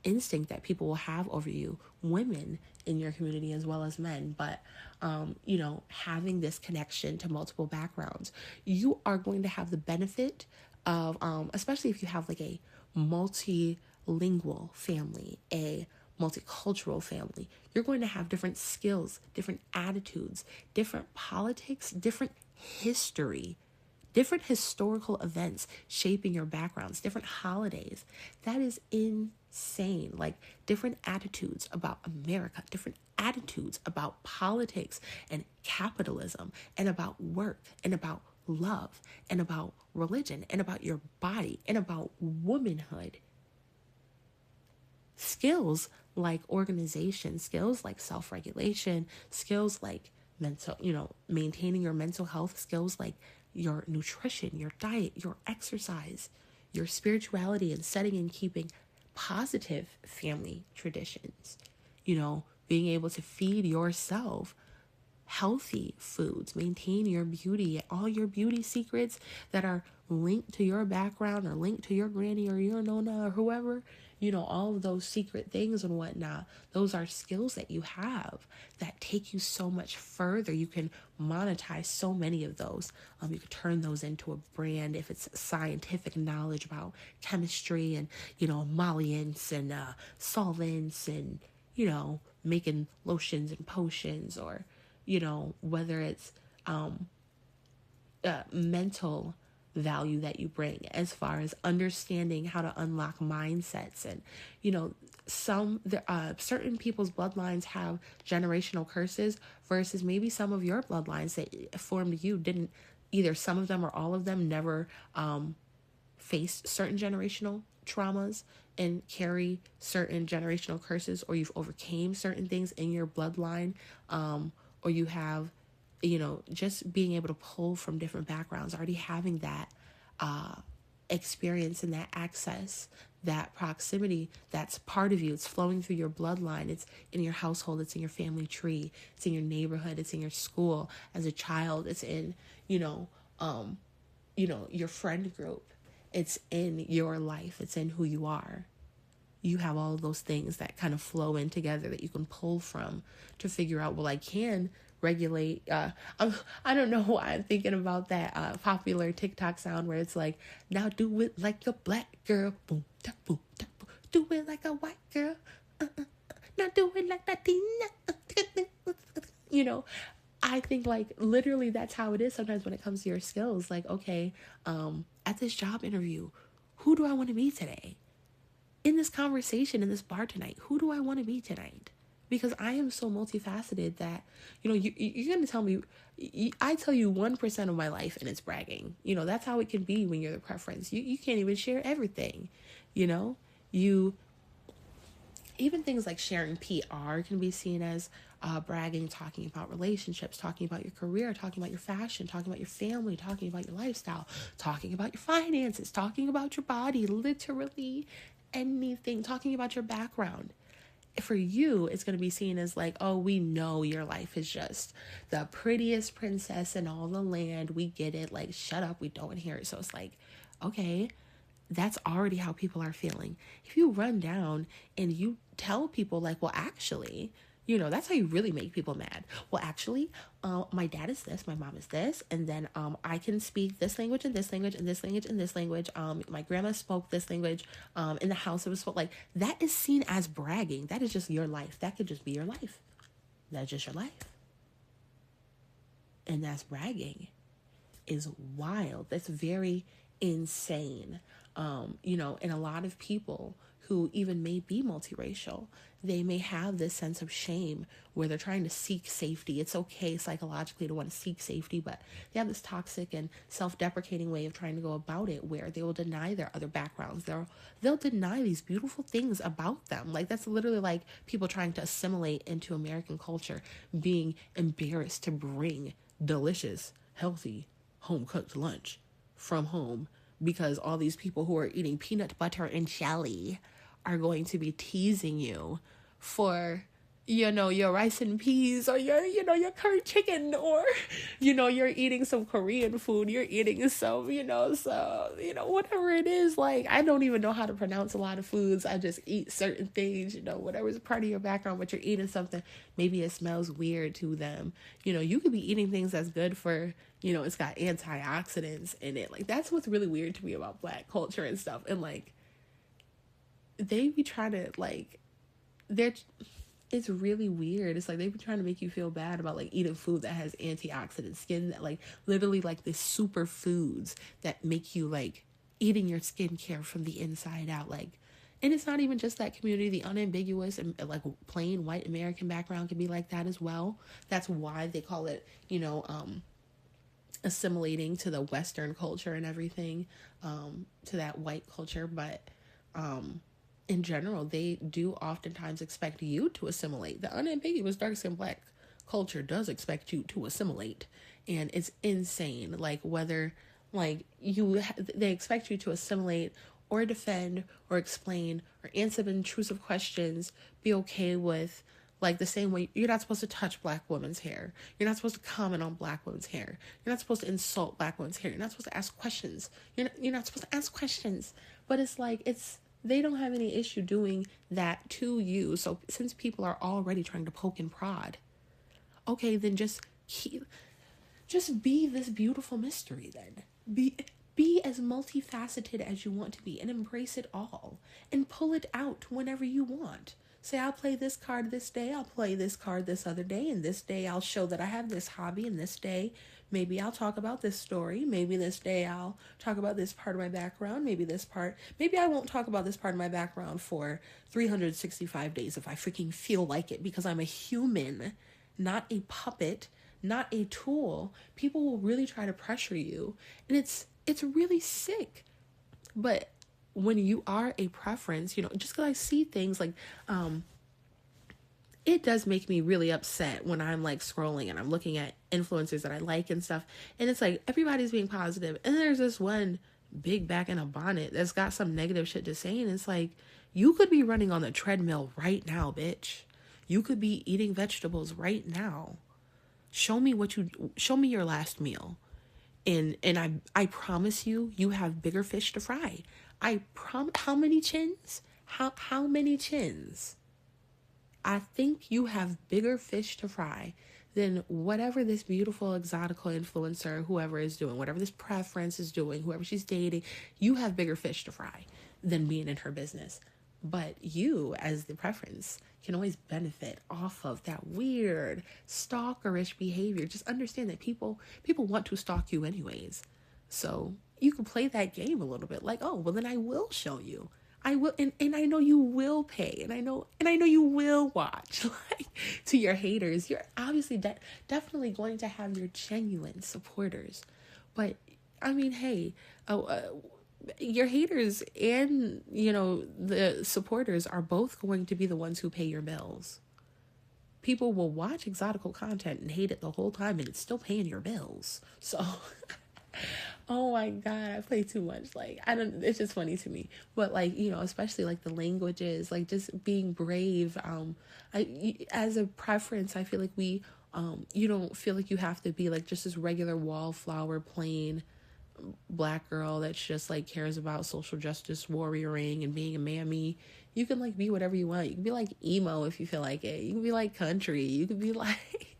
instinct that people will have over you, women in your community as well as men. But having this connection to multiple backgrounds, you are going to have the benefit of, especially if you have like a multilingual family, a multicultural family, you're going to have different skills, different attitudes, different politics, different history, different historical events shaping your backgrounds, different holidays. That is insane. Like, different attitudes about America, different attitudes about politics and capitalism, and about work, and about love, and about religion, and about your body, and about womanhood. Skills like organization, skills like self-regulation, skills like maintaining your mental health, skills like your nutrition, your diet, your exercise, your spirituality, and setting and keeping positive family traditions. Being able to feed yourself healthy foods, maintain your beauty, all your beauty secrets that are linked to your background or linked to your granny or your nonna or whoever, all of those secret things and whatnot. Those are skills that you have that take you so much further. You can monetize so many of those. You can turn those into a brand if it's scientific knowledge about chemistry and, emollients and solvents and, making lotions and potions, or, whether it's mental value that you bring as far as understanding how to unlock mindsets. And certain people's bloodlines have generational curses, versus maybe some of your bloodlines that formed you didn't, either some of them or all of them never faced certain generational traumas and carry certain generational curses, or you've overcame certain things in your bloodline, or you have just being able to pull from different backgrounds, already having that experience and that access, that proximity, that's part of you. It's flowing through your bloodline. It's in your household. It's in your family tree. It's in your neighborhood. It's in your school as a child. It's in, your friend group. It's in your life. It's in who you are. you have all of those things that kind of flow in together that you can pull from to figure out, well, I can regulate. I don't know why I'm thinking about that popular TikTok sound where it's like, now do it like a black girl. Boom, da, boom, da, boom. Do it like a white girl. Now do it like Latina. You know, I think like literally that's how it is sometimes when it comes to your skills. Like, okay, at this job interview, who do I want to be today? In this conversation, in this bar tonight, who do I want to be tonight? Because I am so multifaceted that, you know, you're going to tell me, I tell you 1% of my life and it's bragging. You know, that's how it can be when you're the preference. You can't even share everything, you know? Even things like sharing PR can be seen as bragging, talking about relationships, talking about your career, talking about your fashion, talking about your family, talking about your lifestyle, talking about your finances, talking about your body, literally anything, talking about your background. For you, it's going to be seen as like, oh, we know your life is just the prettiest princess in all the land. We get it. Like, shut up. We don't hear it. So it's like, okay, that's already how people are feeling. If you run down and you tell people like, well, actually, you know, that's how you really make people mad. Well, actually, my dad is this, my mom is this, and then I can speak this language and this language and this language and this language. My grandma spoke this language. In the house, it was like, that is seen as bragging. That is just your life. That could just be your life. That's just your life. And that's bragging. Is wild. That's very insane. You know, and a lot of people who even may be multiracial, they may have this sense of shame where they're trying to seek safety. It's okay psychologically to want to seek safety, but they have this toxic and self-deprecating way of trying to go about it where they will deny their other backgrounds. They'll deny these beautiful things about them. Like, that's literally like people trying to assimilate into American culture, being embarrassed to bring delicious, healthy, home-cooked lunch from home because all these people who are eating peanut butter and jelly are going to be teasing you for, you know, your rice and peas or your curry chicken, or, you know, you're eating some Korean food, you're eating some, whatever it is. Like, I don't even know how to pronounce a lot of foods. I just eat certain things, you know, whatever's part of your background, but you're eating something, maybe it smells weird to them. You know, you could be eating things that's good for, you know, it's got antioxidants in it. Like, that's what's really weird to me about Black culture and stuff. And like, they be trying to like, it's really weird. It's like they be trying to make you feel bad about like eating food that has antioxidant skin, that like literally like the super foods that make you like eating your skincare from the inside out. Like, and it's not even just that community. The unambiguous and like plain white American background can be like that as well. That's why they call it, you know, assimilating to the Western culture and everything, to that white culture. But in general, they do oftentimes expect you to assimilate. The unambiguous dark-skinned Black culture does expect you to assimilate, and it's insane. Like, whether like they expect you to assimilate or defend or explain or answer intrusive questions, be okay with, like, the same way you're not supposed to touch Black women's hair. You're not supposed to comment on Black women's hair. You're not supposed to insult Black women's hair. You're not supposed to ask questions. You're not supposed to ask questions. But it's like, they don't have any issue doing that to you. So since people are already trying to poke and prod, okay, then just be this beautiful mystery then. Be as multifaceted as you want to be and embrace it all and pull it out whenever you want. Say, I'll play this card this day, I'll play this card this other day, and this day I'll show that I have this hobby, and this day maybe I'll talk about this story, maybe this day I'll talk about this part of my background, maybe I won't talk about this part of my background for 365 days if I freaking feel like it, because I'm a human, not a puppet, not a tool. People will really try to pressure you, and it's really sick. But when you are a preference, you know, just because I see things like, it does make me really upset when I'm like scrolling and I'm looking at influencers that I like and stuff. And it's like, everybody's being positive. And there's this one big back in a bonnet that's got some negative shit to say. And it's like, you could be running on the treadmill right now, bitch. You could be eating vegetables right now. Show me your last meal. And I promise you have bigger fish to fry. How many chins? How many chins? I think you have bigger fish to fry than whatever this beautiful exotical influencer, whoever is doing, whatever this preference is doing, whoever she's dating. You have bigger fish to fry than being in her business. But you, as the preference, can always benefit off of that weird stalkerish behavior. Just understand that people want to stalk you anyways. So you can play that game a little bit, like, oh, well, then I will show you. I will, and I know you will pay, and I know you will watch. Like, to your haters, you're obviously definitely going to have your genuine supporters. But I mean, hey, your haters and, the supporters are both going to be the ones who pay your bills. People will watch exotical content and hate it the whole time, and it's still paying your bills. So oh my God, I play too much. Like, it's just funny to me. But like, especially like the languages, like just being brave. As a preference, I feel like you don't feel like you have to be like just this regular wallflower plain Black girl that's just like cares about social justice warrioring and being a mammy. You can like be whatever you want. You can be like emo if you feel like it. You can be like country. You can be like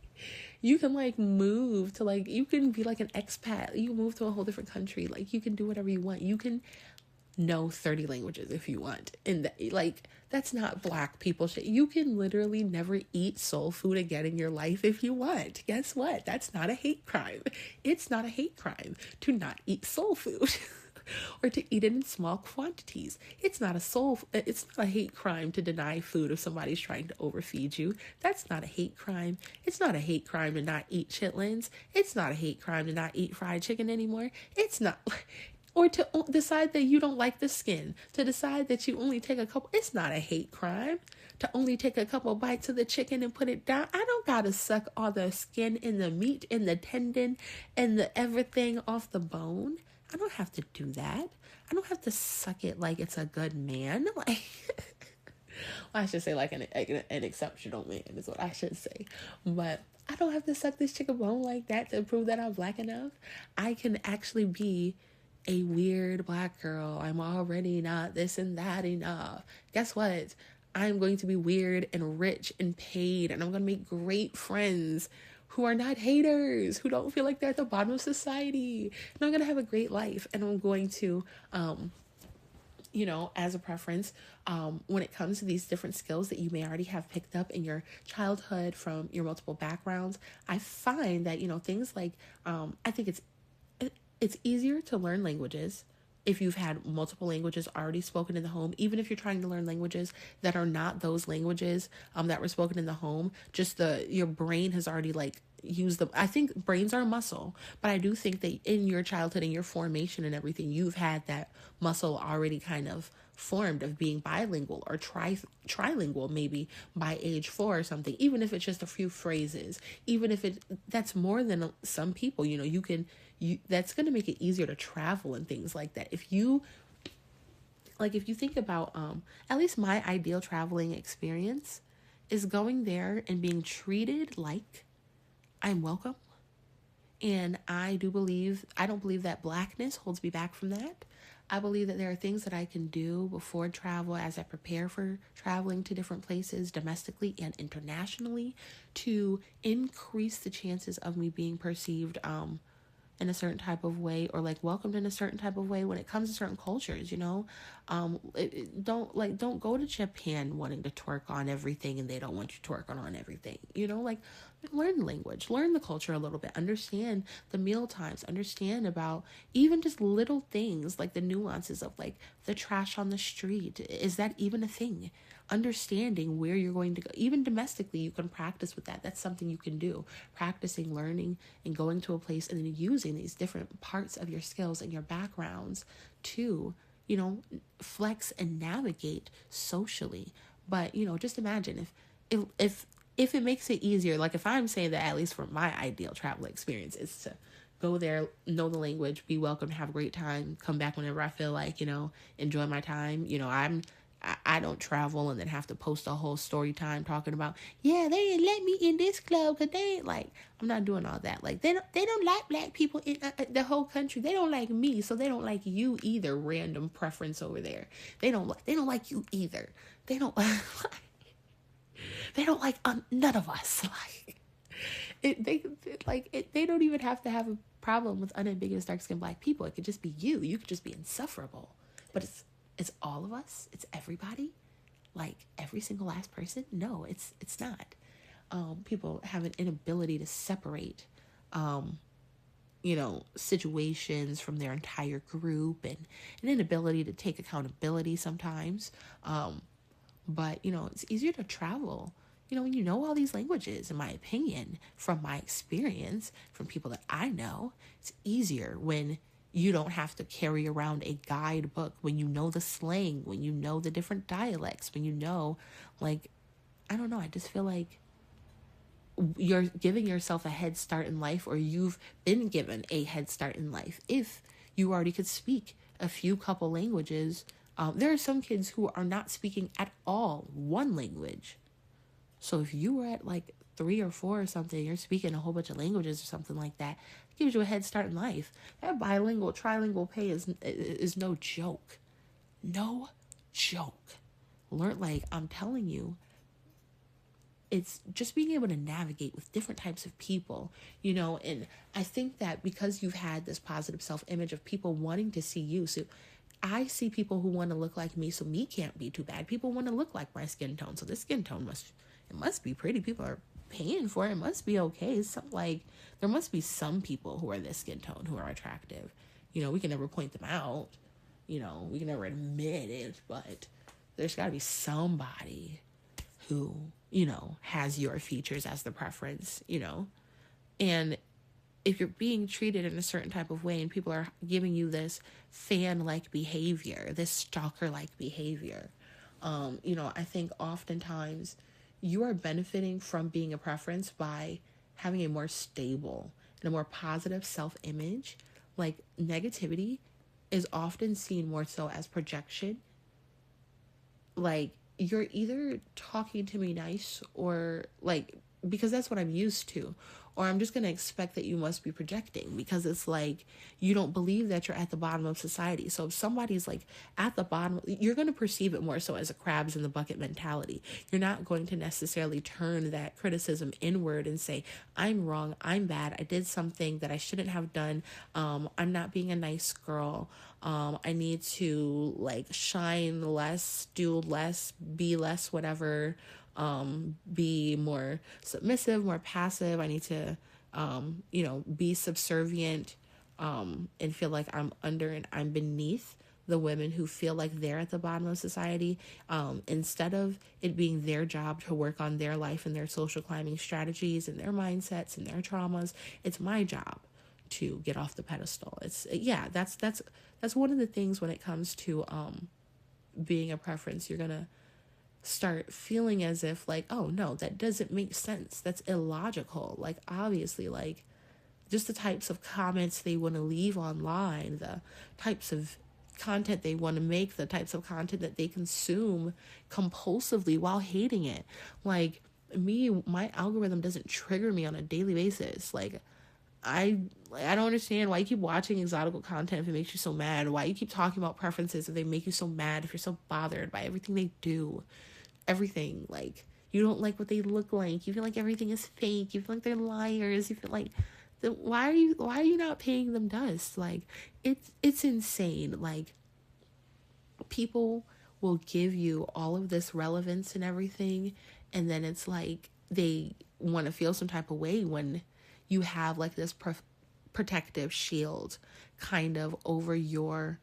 you can like move to like, you can be like an expat. You can move to a whole different country. Like, you can do whatever you want. You can know 30 languages if you want. And that's not Black people shit. You can literally never eat soul food again in your life if you want. Guess what? That's not a hate crime. It's not a hate crime to not eat soul food. Or to eat it in small quantities. It's not a hate crime to deny food if somebody's trying to overfeed you. That's not a hate crime. It's not a hate crime to not eat chitlins. It's not a hate crime to not eat fried chicken anymore. It's not. Or to decide that you don't like the skin, to decide that you only take a couple. It's not a hate crime to only take a couple bites of the chicken and put it down. I don't gotta suck all the skin and the meat and the tendon and the everything off the bone. I don't have to do that. I don't have to suck it like it's a good man. Like, well, I should say like an exceptional man is what I should say. But I don't have to suck this chicken bone like that to prove that I'm Black enough. I can actually be a weird Black girl. I'm already not this and that enough. Guess what? I'm going to be weird and rich and paid, and I'm going to make great friends who are not haters, who don't feel like they're at the bottom of society. And I'm going to have a great life. And I'm going to, as a preference, when it comes to these different skills that you may already have picked up in your childhood from your multiple backgrounds, I find that, things like, I think it's easier to learn languages if you've had multiple languages already spoken in the home, even if you're trying to learn languages that are not those languages that were spoken in the home, just your brain has already like used them. I think brains are a muscle, but I do think that in your childhood and your formation and everything, you've had that muscle already kind of formed of being bilingual or trilingual maybe by age 4 or something, even if it's just a few phrases, even if that's more than some people, that's going to make it easier to travel and things like that. If you think about, at least my ideal traveling experience is going there and being treated like I'm welcome. And I don't believe that Blackness holds me back from that. I believe that there are things that I can do before travel as I prepare for traveling to different places domestically and internationally to increase the chances of me being perceived in a certain type of way, or like welcomed in a certain type of way when it comes to certain cultures, don't go to Japan wanting to twerk on everything and they don't want you to twerk on everything, learn language, learn the culture a little bit, understand the meal times, understand about even just little things like the nuances of like the trash on the street. Is that even a thing? Understanding where you're going to go, even domestically, you can practice with that. That's something you can do. Practicing, learning, and going to a place and then using these different parts of your skills and your backgrounds to, flex and navigate socially. But, just imagine if it makes it easier, like if I'm saying that, at least for my ideal travel experience, is to go there, know the language, be welcome, have a great time, come back whenever I feel like, enjoy my time. I don't travel and then have to post a whole story time talking about, yeah, they didn't let me in this club because they ain't like, I'm not doing all that. Like, they don't like black people in the whole country. They don't like me, so they don't like you either. Random preference over there. They don't like you either. They don't they don't like none of us. They don't even have to have a problem with unambiguous dark-skinned black people. It could just be you. You could just be insufferable. But it's all of us. It's everybody. Like every single last person. No, it's not. People have an inability to separate, situations from their entire group, and an inability to take accountability sometimes. But it's easier to travel, when you know all these languages, in my opinion, from my experience, from people that I know. It's easier when you don't have to carry around a guidebook, when you know the slang, when you know the different dialects, when you know, like, I don't know, I just feel like you're giving yourself a head start in life, or you've been given a head start in life if you already could speak a few couple languages. There are some kids who are not speaking at all one language. So if you were at like 3 or 4 or something, you're speaking a whole bunch of languages or something like that, it gives you a head start in life. That bilingual, trilingual pay is no joke. No joke. Learn, like, I'm telling you, it's just being able to navigate with different types of people, and I think that because you've had this positive self-image of people wanting to see you, so I see people who want to look like me, so me can't be too bad. People want to look like my skin tone, so this skin tone must be pretty. People are paying for it. It must be okay. There must be some people who are this skin tone who are attractive. We can never point them out. We can never admit it, but there's got to be somebody who, has your features as the preference, and if you're being treated in a certain type of way and people are giving you this fan-like behavior, this stalker-like behavior, I think oftentimes you are benefiting from being a preference by having a more stable and a more positive self-image. Like, negativity is often seen more so as projection. Like, you're either talking to me nice, or like, because that's what I'm used to, or I'm just going to expect that you must be projecting, because it's like you don't believe that you're at the bottom of society. So if somebody's like at the bottom, you're going to perceive it more so as a crabs in the bucket mentality. You're not going to necessarily turn that criticism inward and say, I'm wrong, I'm bad, I did something that I shouldn't have done, I'm not being a nice girl, I need to like shine less, do less, be less, whatever, be more submissive, more passive. I need to, be subservient, and feel like I'm under and I'm beneath the women who feel like they're at the bottom of society, instead of it being their job to work on their life and their social climbing strategies and their mindsets and their traumas. It's my job to get off the pedestal. That's one of the things when it comes to, being a preference. You're going to start feeling as if like, oh no, that doesn't make sense. That's illogical. Like, obviously, like, just the types of comments they want to leave online, the types of content they want to make, the types of content that they consume compulsively while hating it. Like, my algorithm doesn't trigger me on a daily basis. Like, I don't understand why you keep watching exotic content if it makes you so mad. Why you keep talking about preferences if they make you so mad, if you're so bothered by everything they do. Everything. Like, you don't like what they look like. You feel like everything is fake. You feel like they're liars. You feel like, why are you not paying them dust? Like, it's insane. Like, people will give you all of this relevance and everything, and then it's like they want to feel some type of way when you have like this protective shield kind of over your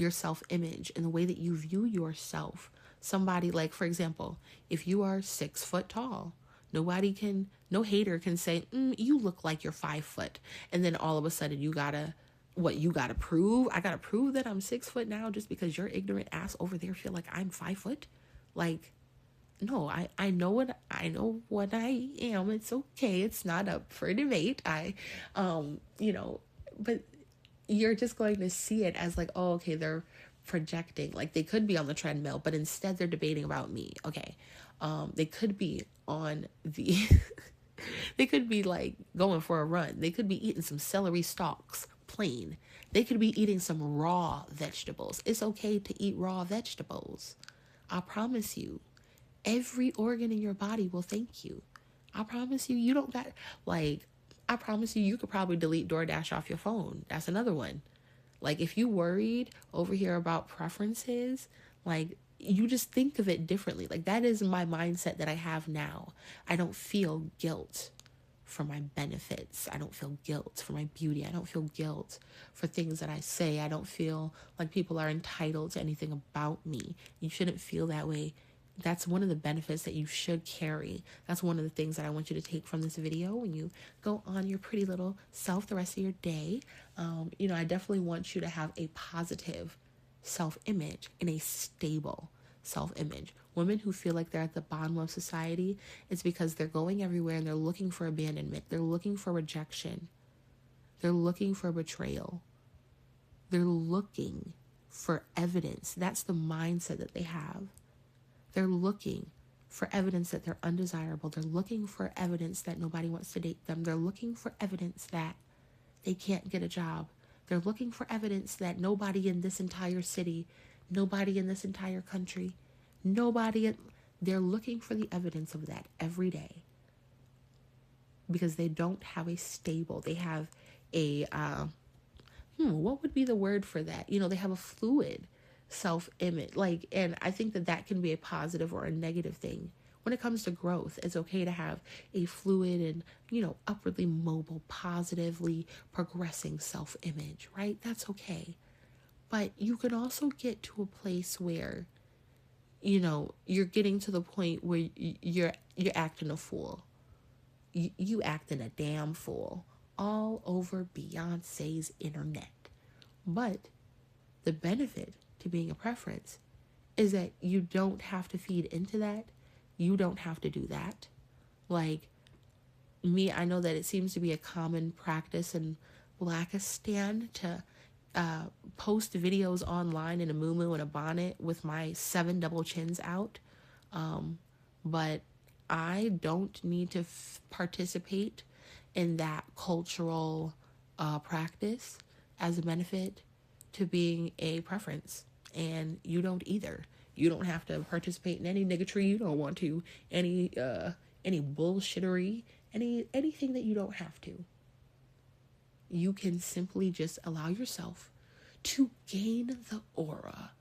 self-image and the way that you view yourself. Somebody, like, for example, if you are 6 foot tall, no hater can say, you look like you're 5 foot. And then all of a sudden you gotta prove? I gotta prove that I'm 6 foot now just because your ignorant ass over there feel like I'm 5 foot? Like, no, I know what I am. It's okay. It's not up for debate. But you're just going to see it as like, oh, okay, they're projecting, like they could be on the treadmill, but instead they're debating about me. Okay. They could be on the, they could be like going for a run. They could be eating some celery stalks, plain. They could be eating some raw vegetables. It's okay to eat raw vegetables. I promise you, every organ in your body will thank you. I promise you, you don't got, like, I promise you, you could probably delete DoorDash off your phone. That's another one. Like, if you worried over here about preferences, like, you just think of it differently. Like, that is my mindset that I have now. I don't feel guilt for my benefits. I don't feel guilt for my beauty. I don't feel guilt for things that I say. I don't feel like people are entitled to anything about me. You shouldn't feel that way. That's one of the benefits that you should carry. That's one of the things that I want you to take from this video when you go on your pretty little self the rest of your day. I definitely want you to have a positive self-image and a stable self-image. Women who feel like they're at the bottom of society, it's because they're going everywhere and they're looking for abandonment. They're looking for rejection. They're looking for betrayal. They're looking for evidence. That's the mindset that they have. They're looking for evidence that they're undesirable. They're looking for evidence that nobody wants to date them. They're looking for evidence that they can't get a job. They're looking for evidence that nobody in this entire city, nobody in this entire country, they're looking for the evidence of that every day because they don't have a stable, they have a, what would be the word for that? They have a fluid self-image, and I think that can be a positive or a negative thing. When it comes to growth, it's okay to have a fluid and, upwardly mobile, positively progressing self-image, right? That's okay. But you can also get to a place where, you're getting to the point where you're acting a fool. You acting a damn fool all over Beyonce's internet. But the benefit to being a preference is that you don't have to feed into that. You don't have to do that. Like me, I know that it seems to be a common practice in Blackistan to post videos online in a muumuu and a bonnet with my 7 double chins out. But I don't need to participate in that cultural practice as a benefit to being a preference. And you don't either. You don't have to participate in any niggatry you don't want to, any bullshittery, anything that you don't have to. You can simply just allow yourself to gain the aura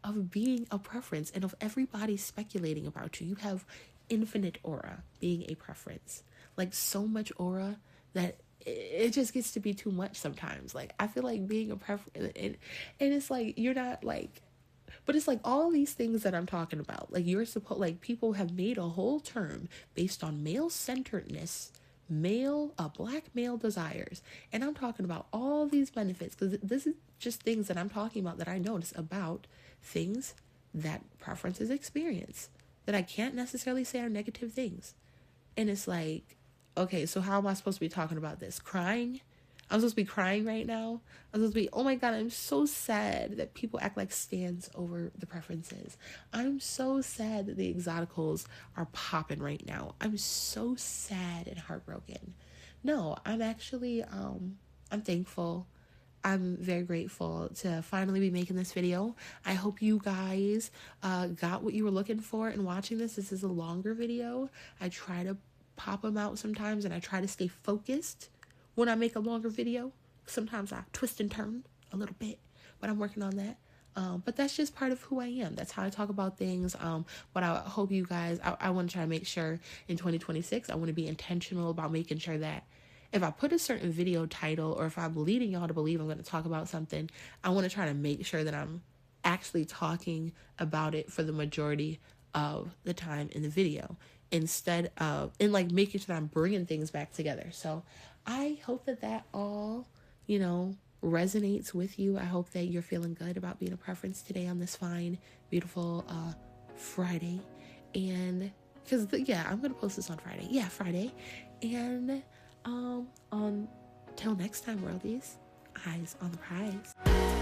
of being a preference and of everybody speculating about you. You have infinite aura being a preference, like so much aura that it just gets to be too much sometimes. Like, I feel like being a preference, and it's like, you're not like, but it's like all these things that I'm talking about, like people have made a whole term based on male-centeredness, black male desires. And I'm talking about all these benefits because this is just things that I'm talking about that I notice about things that preferences experience that I can't necessarily say are negative things. And it's like, okay, so how am I supposed to be talking about this? Crying? I'm supposed to be crying right now? I'm supposed to be, oh my God, I'm so sad that people act like stans over the preferences. I'm so sad that the exoticals are popping right now. I'm so sad and heartbroken. No, I'm actually, I'm thankful. I'm very grateful to finally be making this video. I hope you guys got what you were looking for in watching this. This is a longer video. I try to pop them out sometimes, and I try to stay focused when I make a longer video. Sometimes I twist and turn a little bit, but I'm working on that. But that's just part of who I am. That's how I talk about things. But I hope you guys, I want to try to make sure in 2026, I want to be intentional about making sure that if I put a certain video title, or if I'm leading y'all to believe I'm going to talk about something, I want to try to make sure that I'm actually talking about it for the majority of the time in the video, instead of, and like making sure that I'm bringing things back together. So I hope that all, resonates with you. I hope that you're feeling good about being a preference today on this fine, beautiful Friday. And because I'm going to post this on Friday. Yeah, Friday. And until next time, worldies, eyes on the prize.